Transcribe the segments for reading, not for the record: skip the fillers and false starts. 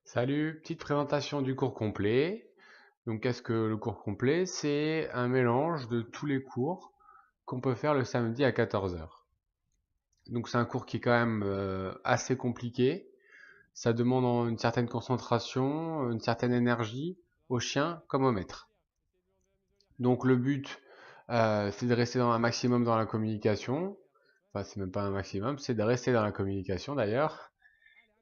Salut, petite présentation du cours complet. Donc, qu'est-ce que le cours complet? C'est un mélange de tous les cours qu'on peut faire le samedi à 14 heures. Donc, c'est un cours qui est quand même assez compliqué. Ça demande une certaine concentration, une certaine énergie au chien comme au maître. Donc, le but, c'est de rester dans un maximum dans la communication. Enfin, c'est même pas un maximum, c'est de rester dans la communication d'ailleurs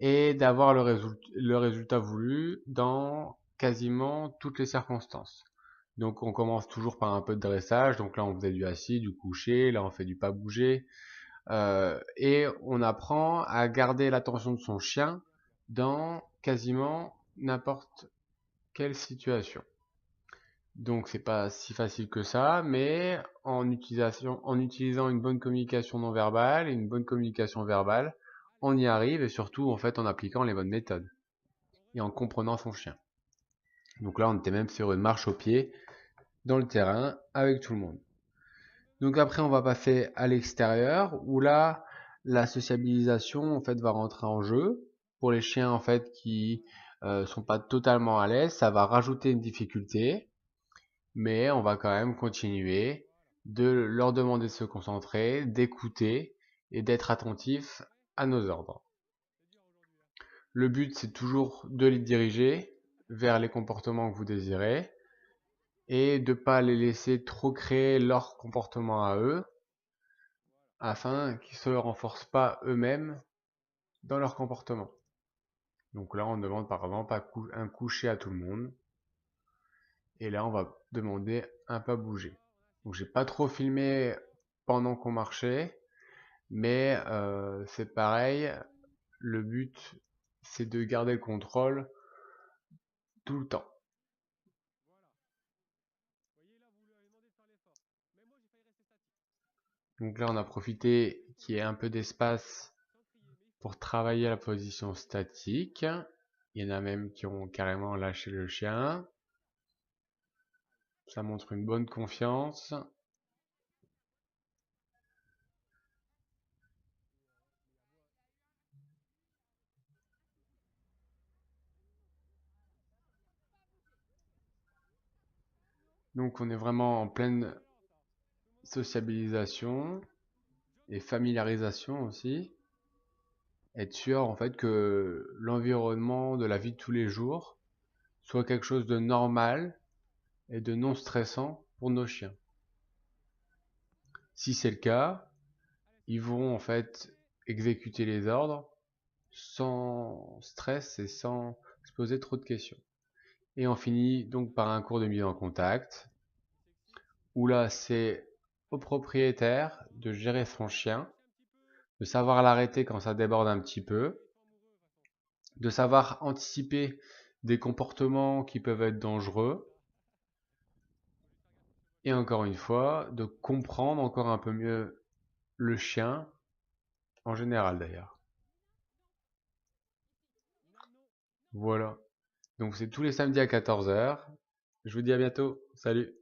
et d'avoir le résultat voulu dans quasiment toutes les circonstances. Donc on commence toujours par un peu de dressage, donc là on faisait du assis, du couché, là on fait du pas bouger, et on apprend à garder l'attention de son chien dans quasiment n'importe quelle situation. Donc c'est pas si facile que ça, mais en utilisant une bonne communication non verbale et une bonne communication verbale, on y arrive et surtout en fait en appliquant les bonnes méthodes et en comprenant son chien. Donc là on était même sur une marche au pied dans le terrain avec tout le monde. Donc après on va passer à l'extérieur où là la sociabilisation en fait va rentrer en jeu. Pour les chiens en fait qui sont pas totalement à l'aise, ça va rajouter une difficulté mais on va quand même continuer de leur demander de se concentrer, d'écouter et d'être attentif à nos ordres. Le but, c'est toujours de les diriger vers les comportements que vous désirez et de ne pas les laisser trop créer leur comportement à eux afin qu'ils ne se renforcent pas eux-mêmes dans leur comportement. Donc là, on demande par exemple un coucher à tout le monde. Et là, on va demander un pas bouger. Donc j'ai pas trop filmé pendant qu'on marchait, mais c'est pareil. Le but, c'est de garder le contrôle tout le temps. Donc là, on a profité qu'il y ait un peu d'espace pour travailler la position statique. Il y en a même qui ont carrément lâché le chien. Ça montre une bonne confiance. Donc on est vraiment en pleine sociabilisation et familiarisation aussi. Être sûr en fait que l'environnement de la vie de tous les jours soit quelque chose de normal et de non stressant pour nos chiens. Si c'est le cas, ils vont en fait exécuter les ordres sans stress et sans se poser trop de questions. Et on finit donc par un cours de mise en contact où là c'est au propriétaire de gérer son chien, de savoir l'arrêter quand ça déborde un petit peu, de savoir anticiper des comportements qui peuvent être dangereux, et encore une fois, de comprendre encore un peu mieux le chien, en général d'ailleurs. Voilà. Donc c'est tous les samedis à 14 heures. Je vous dis à bientôt. Salut.